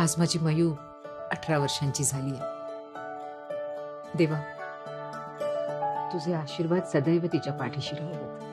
आज माझी मयू 18 वर्षांची झाली आहे. देवा, तुझे आशीर्वाद सदैव तिच्या पाठीशी राहूत.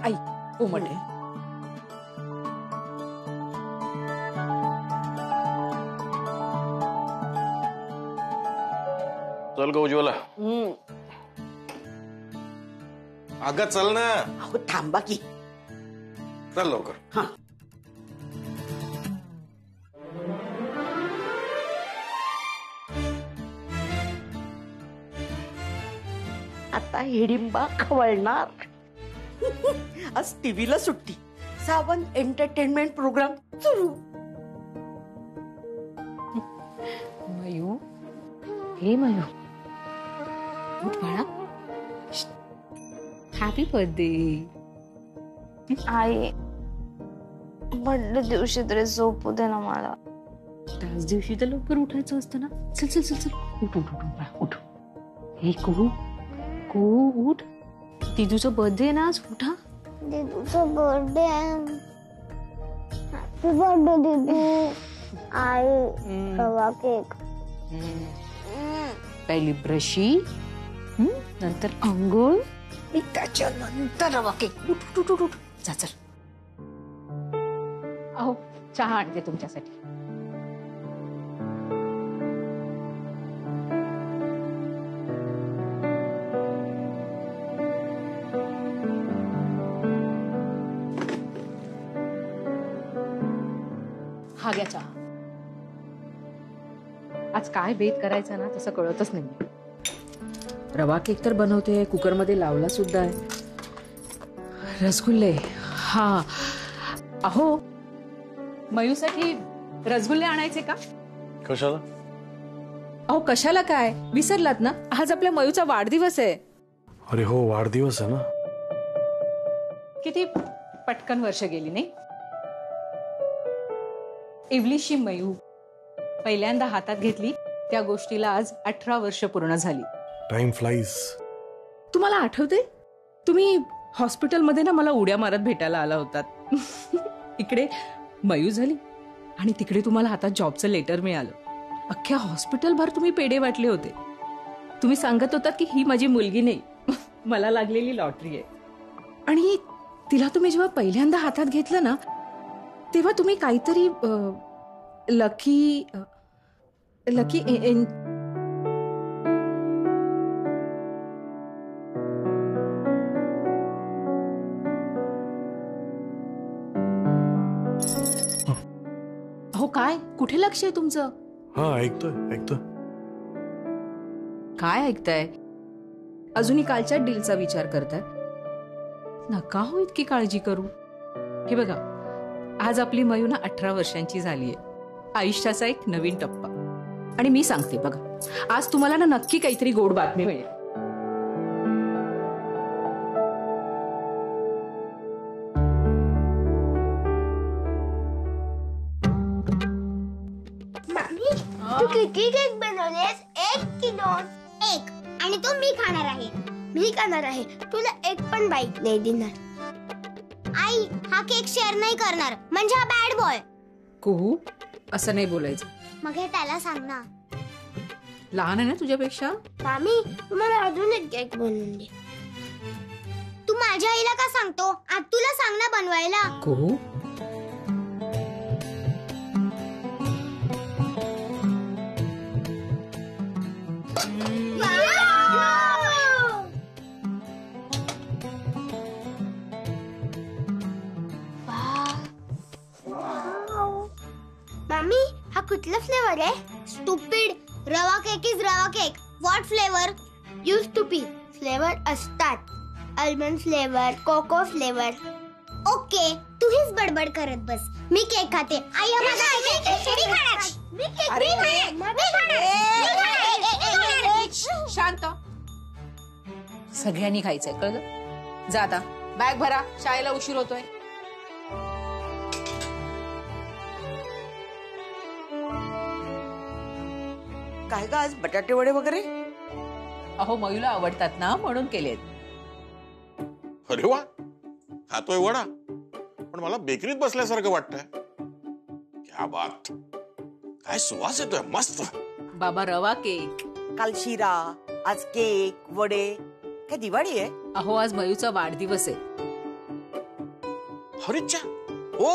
आई हो म्हणे. चल ग उज्ज्वला. अगं चल ना. अहो थांबा की. चल लवकर. हा. आता हिडिंबा खवळणार. आज टीव्हीला सुट्टी. सावंत एंटरटेनमेंट प्रोग्राम सुरू. मयू, हे मयू, उठ बाळा. Happy birthday. आई, बर्थडे दिवशी तरी झोपू दे ना मला. त्याच दिवशी तर लवकर उठायचं असतं ना. चल चल चल चल, उठ उठ उठ बाळा, उठ. हे कुहू, कुहू उठ. दिदूचा बर्थडे आहे ना आज. उठा. दिदूचा बर्थडे आहे. हॅपी बर्थडे दिदू. आई, रवा केक. पहिली ब्रशी, नंतर अंघोळ, त्याच्यानंतर रवा केक. उठ उठ उठ उठ. जा चल. अहो चहा आणते तुमच्यासाठी. हा घ्या चहा. आज काय बेत करायचा ना तसं कळतच नाही. रवा केक तर बनवते, कुकर मध्ये लावला सुद्धा आहे. रसगुल्ले, हा. अहो मयूसाठी रसगुल्ले आणायचे का? कशाला? अहो कशाला काय, विसरलात ना, आज आपल्या मयूचा वाढदिवस आहे. अरे हो, वाढदिवस आहे ना. किती पटकन वर्ष गेली नाही. इवलीशी मयू पहिल्यांदा हातात घेतली त्या गोष्टीला आज 18 वर्ष पूर्ण झाली. Time flies. तुम्हाला आठवते, तुम्ही हॉस्पिटलमध्ये ना मला उड्या मारत भेटायला आला होतात. इकडे मयू झाली आणि तिकडे तुम्हाला हातात जॉबचं लेटर मिळालं. अख्ख्या हॉस्पिटलभर तुम्ही पेढे वाटले होते. तुम्ही सांगत होतात की ही माझी मुलगी नाही, मला लागलेली लॉटरी आहे. आणि तिला तुम्ही जेव्हा पहिल्यांदा हातात घेतलं ना, तेव्हा तुम्ही काहीतरी लकी लकी हो काय, कुठे लक्ष आहे तुमचं? हा, ऐकतोय ऐकतोय. काय ऐकताय? अजूनही कालच्या डीलचा विचार करताय? नका हो इतकी काळजी करू. हे बघा, आज आपली मयू ना 18 वर्षांची झालीये. आयुष्याचा एक नवीन टप्पा. आणि मी सांगते बघा, आज तुम्हाला ना नक्की काहीतरी गोड बातमी मिळेल. तू किती केक बनवलेस? 1 की 2? 1. आणि तो मी खाणार आहे. मी खाणार आहे. तुला एक पण बाईट नाही देणार. आई, हा केक शेअर नाही करणार, म्हणजे हा बॅड बॉय. कुहू, असं नाही बोलायचं. मग हे त्याला सांग ना. लहान आहे ना तुझ्यापेक्षा. मामी, तुम्हाला अजून एक केक बनवून दे. तू माझ्या आईला का सांगतो? आज तुला सांग ना बनवायला. कुहू, मम्मी, हा कुठला फ्लेवर आहे? Stupid. Rava cake is rava cake. What flavour? You stupid. Flavour असतात. Almond flavour, cocoa flavour. Okay, तू हीच बडबड करत बस. मी केक खाते. आई, माझा शांत. सगळ्यांनी खायचंय, कळलं? जा आता, बॅग भरा, शाळेला उशीर होतोय. काय का आज बटाटे वडे वगैरे? अहो मयूला आवडतात ना म्हणून केलेत. अरे वा, खातोय वडा पण मला बेकरीत बसल्यासारखं वाटतंय. क्या बात, काय सुवास येतोय मस्त. बाबा रवा केक. काल शिरा, आज केक वडे. काय दिवाळी आहे? अहो आज मयूचा वाढदिवस आहे. हरिच्या हो.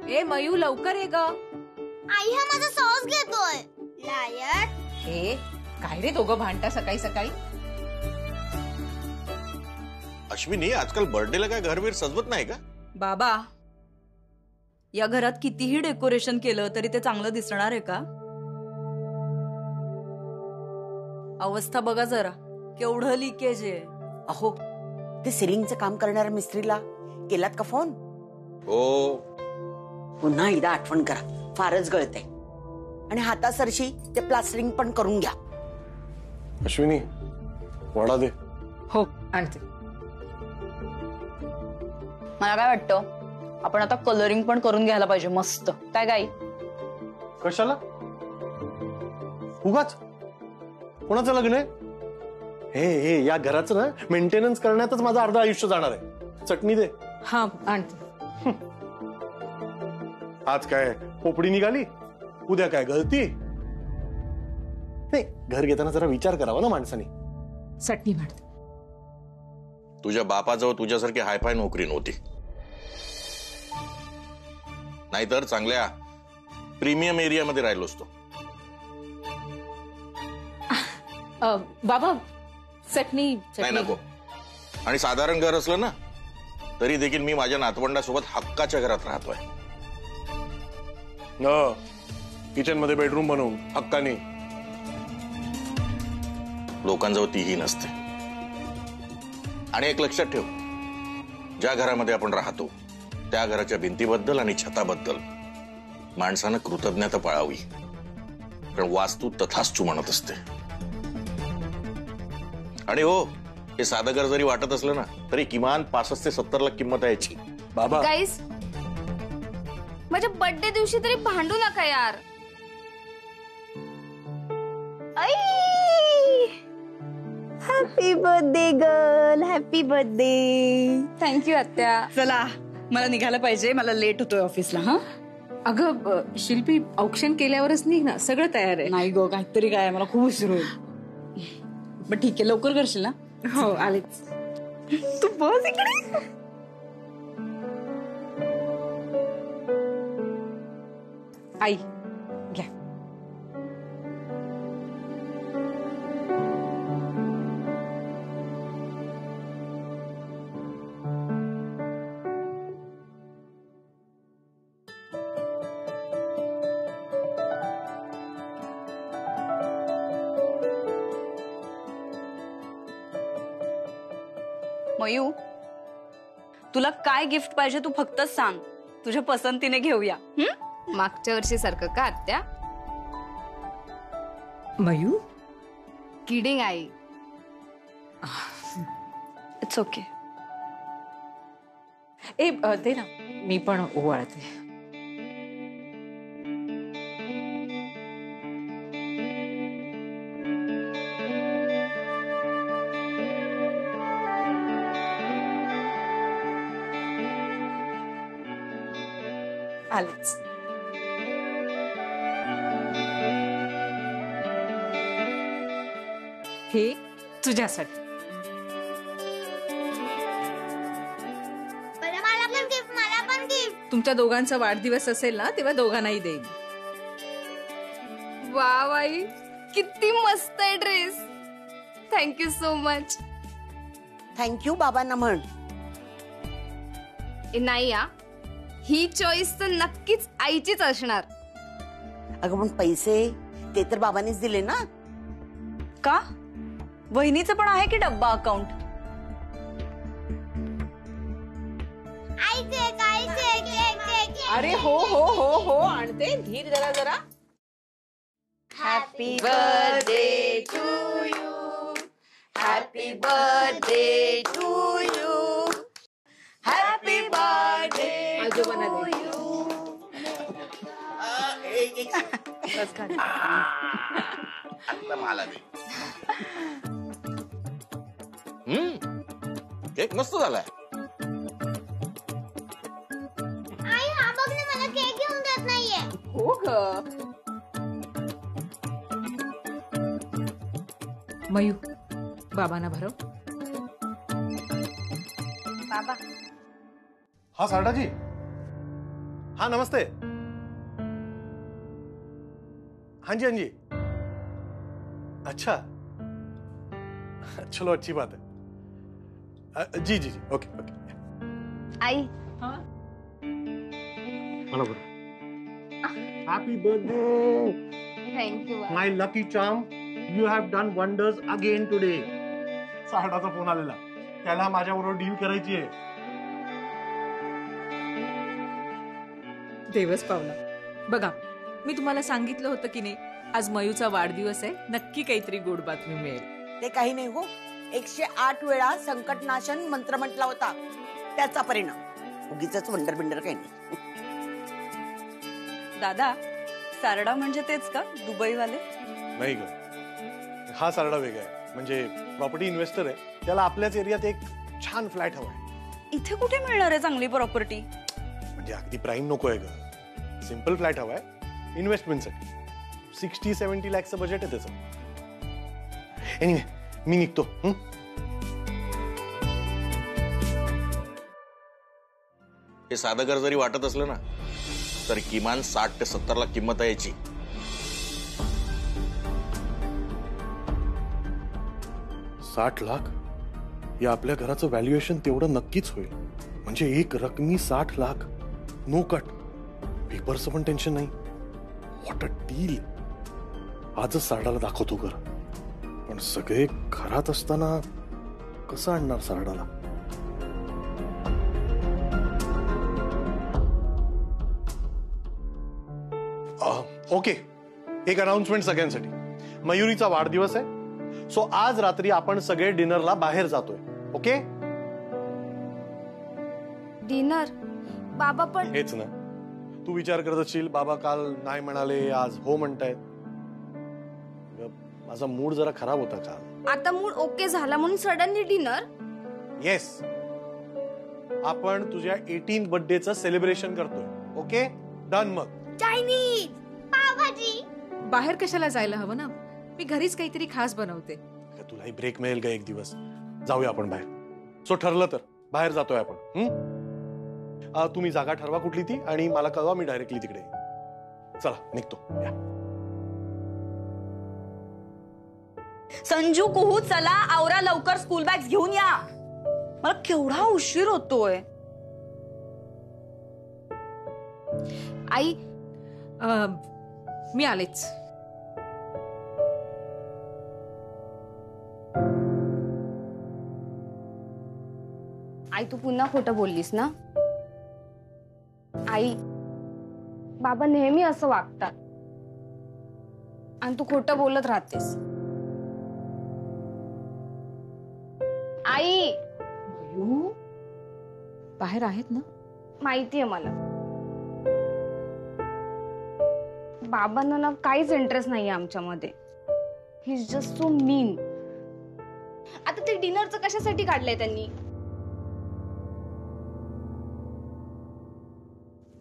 ए मयू लवकर ये ग. आई हा माझा सॉस घेतोय. लायर. ए काय रे दोघं भांडता सकाळी सकाळी. अश्विनी, आजकाल बर्थडेला काय घरवीर सजवत नाही का? बाबा, या घरात कितीही डेकोरेशन केलं तरी ते चांगलं दिसणार आहे का? अवस्था बघा जरा, केवढं लिकेज आहे. अहो ते सिलिंगचं काम करणाऱ्या मिस्त्रीला केलात का फोन? हो. पुन्हा एकदा आठवण करा, फारच गळते. आणि हातासरशी ते प्लास्टरिंग पण करून घ्या. अश्विनी वडा दे. हो आणते. मला काय वाटतं, आपण आता कलरिंग पण करून घ्यायला पाहिजे मस्त. काय गाई? कशाला? उगाच कोणाचं लग्न आहे? हे या घराचं ना मेंटेनन्स करण्यातच माझं अर्ध आयुष्य जाणार आहे. चटणी दे. हा आणते. आज काय पोपडी निघाली, उद्या काय गळती. नाही, घर घेताना जरा विचार करावा ना माणसाने. चटणी मांडते. तुझ्या बापाजवळ तुझ्यासारखी हायफाय नोकरी नव्हती, नाहीतर चांगल्या प्रीमियम एरियामध्ये राहिलो असतो. बाबा चटणी. नाही नको. आणि साधारण घर असलं ना तरी देखील मी माझ्या नातवंडासोबत हक्काच्या घरात राहतोय. किचन मध्ये बेडरूम बनवून हक्काने. लोकांजवळ तीही नसते. आणि एक लक्षात ठेव, ज्या घरामध्ये आपण राहतो त्या घराच्या भिंतीबद्दल आणि छताबद्दल माणसानं कृतज्ञता पाळावी. कारण वास्तू तथास्तु म्हणत असते. आणि हो, हे साधं घर जरी वाटत असलं ना तरी किमान 65 ते 70 लाख किंमत आहे याची. बाबा गाईस, माझ्या बर्थडे दिवशी तरी भांडू नका यार. Happy birthday girl, happy birthday. Thank you आत्या. चला मला निघायला पाहिजे, मला लेट होतोय ऑफिसला. हा अगं शिल्पी, औक्षण केल्यावरच निघ ना, सगळं तयार आहे. नाही गो, काहीतरी काय, मला खूप उशीर होईल. बट ठीक आहे, लवकर करशील ना? हो आलेच. तू बस इकडे. आई घ्या. मयू, तुला काय गिफ्ट पाहिजे तू फक्त सांग, तुझ्या पसंतीने घेऊया. मागच्या वर्षी सारखं का आत्या? मयू किडिंग आई. It's okay. ए दे ना, मी पण ओवाळते. आलेच. हे तुझ्यासाठी. मला पण गिफ्ट, मला पण गिफ्ट. तुमच्या दोघांचा वाढदिवस असेल ना तेव्हा दोघांनाही देईन. वा बाई, किती मस्त आहे dress. Thank you so much. Thank you बाबांना म्हण. नाही या, ही चॉईस तर नक्कीच आईचीच असणार. अगं पण पैसे ते तर बाबांनीच दिले ना. का? वहिनीचं पण आहे की डब्बा अकाउंट? अरे हो हो हो हो आणते. धीर जरा जरा. Happy birthday to you, happy birthday to you, happy birthday आजोबांना दे. आता मला दे. केक मस्त झालाय. आई हा बघ ना मला केक घेऊन देत नाहीये. हो ग मयू, बाबांना भरव. बाबा हाँ सारदा जी. हाँ नमस्ते. हाँ जी हाँ जी. अच्छा चलो अच्छी बात है. जी जी जी ओके ओके. आई मला बरं. Happy birthday thank you my lucky charm. You have done wonders again today. सारदाचा फोन आलेला, त्याला माझ्याबरोबर डील करायची आहे. देवच पावला. बघा, मी तुम्हाला सांगितलं होतं की नाही, आज मयूचा वाढदिवस आहे, नक्की काहीतरी गोड बातमी मिळेल. ते काही नाही हो, 108 वेळा संकटनाशन मंत्र म्हटला होता, त्याचा परिणाम. उगीच वंडर बिंडर काही नाही. दादा, सारडा म्हणजे तेच का दुबईवाले? नाही ग, हा सारडा वेगळा आहे. म्हणजे प्रॉपर्टी इन्व्हेस्टर आहे, त्याला आपल्याच एरियात एक छान फ्लॅट हवाय. इथे कुठे मिळणार आहे चांगली प्रॉपर्टी? म्हणजे अगदी प्राईम नको आहे ग, सिंपल फ्लॅट हवाय इन्व्हेस्टमेंटसाठी. 60-70 लाखचं बजेट आहे त्याचं. एनिवे मी निघतो. हे साधं घर जरी वाटत असलं ना, तरी किमान 60 ते 70 लाख किंमत आहे याची. $60 लाख या आपल्या घराचं व्हॅल्युएशन तेवढं नक्कीच होईल. म्हणजे एक रकमी 60 लाख, नो कट. पेपरचं पण टेन्शन नाही. What a deal. आजच सारडाला दाखवतो घर. पण सगळे घरात असताना कसं आणणार सारडाला? ओके, एक अनाउन्समेंट सगळ्यांसाठी. मयुरीचा वाढदिवस आहे, सो आज रात्री आपण सगळे डिनरला बाहेर जातोय. ओके? डिनर? बाबा पण हेच ना. तू विचार करत असशील, बाबा काल नाही म्हणाले, आज हो म्हणतायत. माझा मूड जरा खराब होता काल. आता मूड ओके झाला म्हणून सडनली डिनर? येस, आपण तुझ्या 18th बर्थडेचं सेलिब्रेशन करतोय. Okay done. मग चायनीज, पावभाजी. बाहेर कशाला जायला हवं ना, मी घरीच काहीतरी खास बनवते. तुलाही ब्रेक मिळेल का एक दिवस? जाऊया आपण बाहेर. सो ठरलं तर बाहेर जातोय आपण. तुम्ही जागा ठरवा कुठली ती, आणि मला कळवा, मी डायरेक्टली तिकडे. चला निघतो. या. संजू, कुहू, चला आवरा लवकर, स्कूल बॅग्स घेऊन या. मला केवढा उशीर होतोय. आई मी आलेच. आई तू पुन्हा खोटं बोललीस ना? आई, बाबा नेहमी असं वागतात आणि तू खोटं बोलत राहतेस. आई बाहेर आहेत ना? माहितीये मला. बाबांना ना काहीच इंटरेस्ट नाहीये आमच्यामध्ये. He is just so mean. आता ते डिनरचं कशासाठी काढलंय त्यांनी?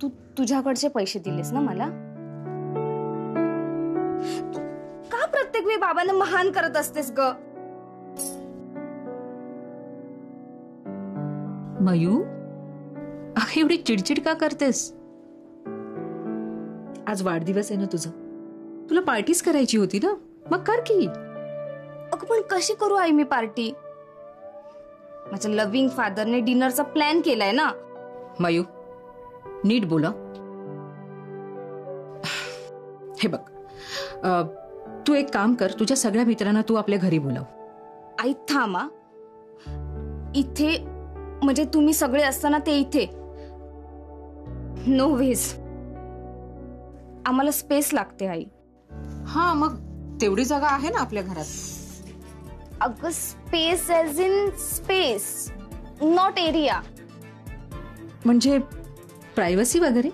तू तुझ्याकडचे पैसे दिलेस ना मला? तू का प्रत्येक वेळी बाबांना महान करत असतेस ग? मयू, एवढी चिडचिड का करतेस? आज वाढदिवस आहे ना तुझं, तुला पार्टीच करायची होती ना, मग कर की. अगं पण कशी करू आई मी पार्टी? माझ्या लव्हिंग फादरने डिनरचा प्लॅन केलाय ना. मयू, नीट बोला. हे बघ, तू एक काम कर, तुझ्या सगळ्या मित्रांना तू आपल्या घरी बोलाव. आई थांबा. इथे म्हणजे तुम्ही सगळे असताना ते इथे? No veg. आम्हाला स्पेस लागते आई. हा, मग तेवढी जागा आहे ना आपल्या घरात. अगं space as in space, not area. म्हणजे प्रायव्हसी वगैरे?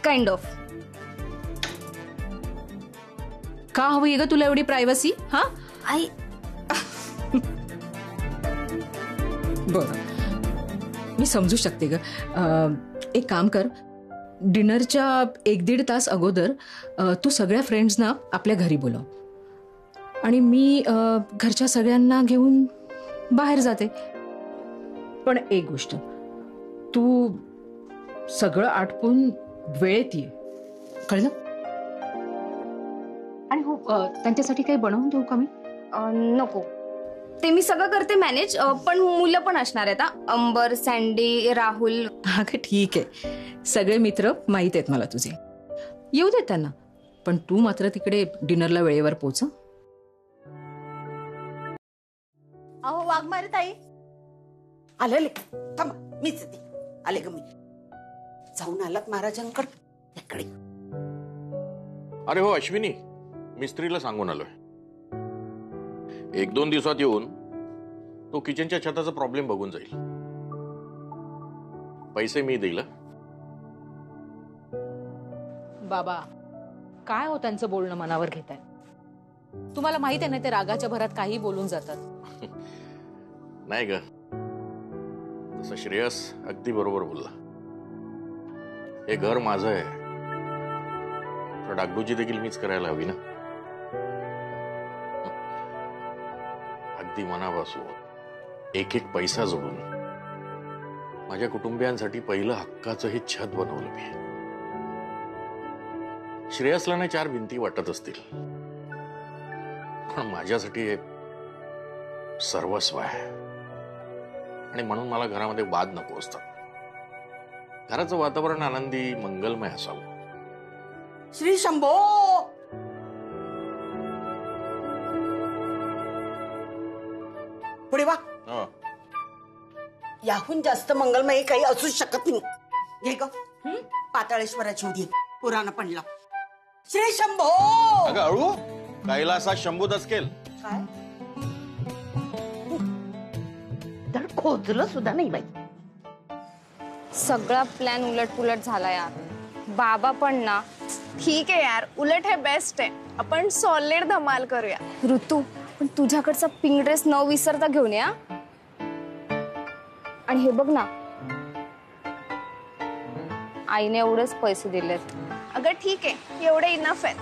Kind of. का हवी ग तुला एवढी प्रायव्हसी? हा आई बर, मी समजू शकते ग. एक काम कर, डिनरच्या 1-1.5 तास अगोदर तू सगळ्या फ्रेंड्सना आपल्या घरी बोलव आणि मी घरच्या सगळ्यांना घेऊन बाहेर जाते. पण एक गोष्ट, तू सगळं आटपून वेळेत ये, कळलं? आणि हो, त्यांच्यासाठी काही बनवून देऊ का मी? नको, ते मी सगळं करते मॅनेज. पण मुलं पण असणार आहेत. अंबर, सँडी, राहुल. हा का, ठीक आहे. सगळे मित्र माहित आहेत मला तुझे, येऊ देत त्यांना. पण तू मात्र तिकडे डिनरला वेळेवर पोहोच. अहो वाघमारे ताई आले. थांबा, मीच येते. आले ग मी. जाऊन आलात महाराजांकडे? इकडे. अरे हो अश्विनी, मिस्त्रीला सांगून आलोय. 1-2 दिवसात येऊन तो किचनच्या छताचा प्रॉब्लेम बघून जाईल. पैसे मी देईल. बाबा, काय हो त्यांचं बोलणं मनावर घेताय? तुम्हाला माहित आहे ना, ते रागाच्या भरात काही बोलून जातात. नाही ग, तसं श्रेयस अगदी बरोबर बोलला. हे घर माझं आहे, तर डागडुजी देखील मीच करायला हवी ना. अगदी मनापासून 1-1 पैसा जोडून माझ्या कुटुंबियांसाठी पहिलं हक्काचं हे छत बनवलं मी. श्रेयसला नाही 4 भिंती वाटत असतील, पण माझ्यासाठी हे सर्वस्व आहे. आणि म्हणून मला घरामध्ये वाद नको असतात. घराचं वातावरण आनंदी, मंगलमय असावं. श्री शंभो. पुढे वा. याहून जास्त मंगलमय काही असूच शकत नाही. घे ग, पाताळेश्वराची उदी पुराण पडला. श्री शंभो. अगं अळू, कैलासा शंभूत असकेल. काय धड खोजलं सुद्धा नाही बाई. सगळा प्लॅन उलट पुलट झाला यार. बाबा पण ना. ठीक आहे यार, उलट हे बेस्ट आहे. आपण सॉलिड धमाल करूया. ऋतू, पण तुझ्याकडचा पिंक ड्रेस न विसरता घेऊन या. आणि हे बघ ना, आईने एवढेच पैसे दिलेत. अगं ठीक आहे, एवढे इनफ आहेत.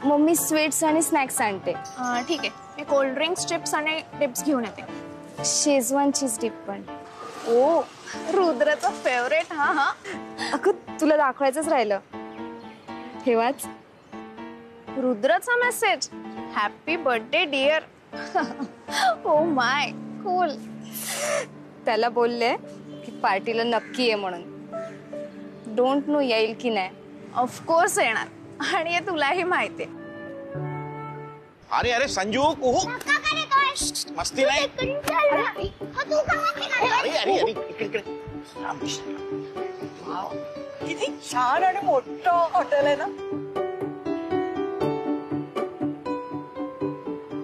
मम्मी स्वीट्स आणि स्नॅक्स आणते. ठीक आहे, मी कोल्ड ड्रिंक्स, चिप्स आणि डिप्स घेऊन येते. शेजवान चीज डिप पण. ओ, रुद्रचं फेवरेट. हा हा. अगं तुला दाखवायचंच राहिलं. हे वाच. रुद्रचा message. Happy birthday dear. Oh my, cool. त्याला बोलले की पार्टीला नक्की ये म्हणून. डोंट नो येईल की नाही. ऑफकोर्स येणार, आणि हे तुलाही माहितीये. अरे अरे संजू, कुहू मस्ती नाही. अरे अरे अरे, इकडे. किती छान आणि मोठं हॉटेल आहे ना.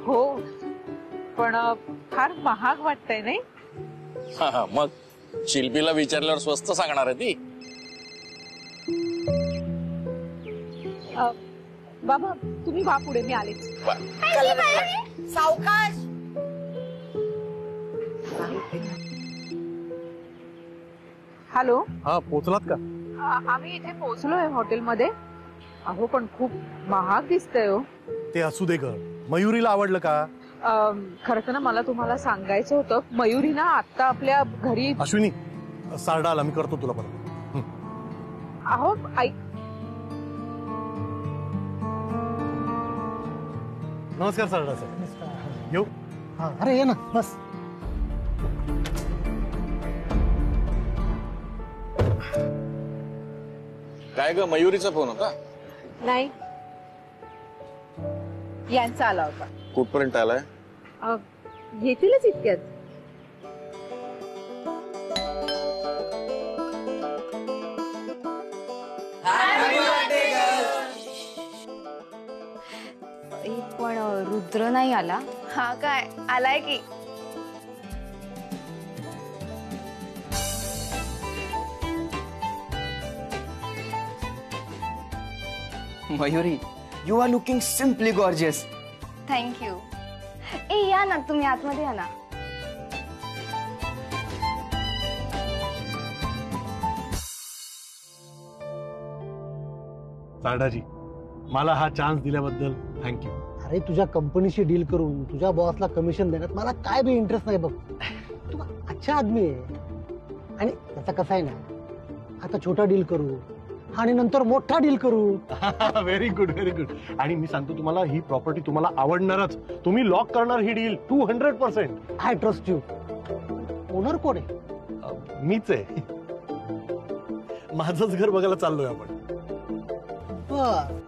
हो, पण फार महाग वाटतंय नाही? मग शिल्पीला विचारल्यावर स्वस्त सांगणार आहे ती. बाबा तुम्ही वा पुढे, मी आलेच. सावकाश. हॅलो. हा, पोचलात का? आम्ही इथे पोहोचलोय हॉटेलमध्ये. अहो पण खूप महाग दिसतंय हो. ते असू दे ग, मयुरीला आवडलं का? खरं तर ना मला तुम्हाला सांगायचं होतं, मयुरी ना आता आपल्या घरी. अश्विनी, सारडा आला, मी करतो तुला परत. अहो ऐक. नमस्कार सारडा साहेब. येऊ? अरे ये ना, बस. काय ग, मयुरीचा फोन होता? नाही, यांचा आला होता. कुठपर्यंत आलाय? येतीलच इतक्यात. पण रुद्र नाही आला. हा काय, आलाय की. Mayuri, you are looking simply gorgeous. Thank you. ए या ना तुम्ही आतमध्ये या ना. सारडाजी, मला हा चान्स दिल्याबद्दल थँक्यू. अरे तुझ्या कंपनीशी डील करून तुझ्या बॉसला कमिशन देण्यात मला काय बी इंटरेस्ट नाही बघ. तू अच्छा आदमी आहे. आणि त्याचा कसा आहे ना, आता छोटा डील करू आणि नंतर मोठा डील करू. Very good, very good. आणि मी सांगतो तुम्हाला, ही प्रॉपर्टी तुम्हाला आवडणारच. तुम्ही लॉक करणार ही deal 200%. I trust you. Owner कोण आहे? मीच आहे. माझंच घर बघायला चाललोय आपण. बरं.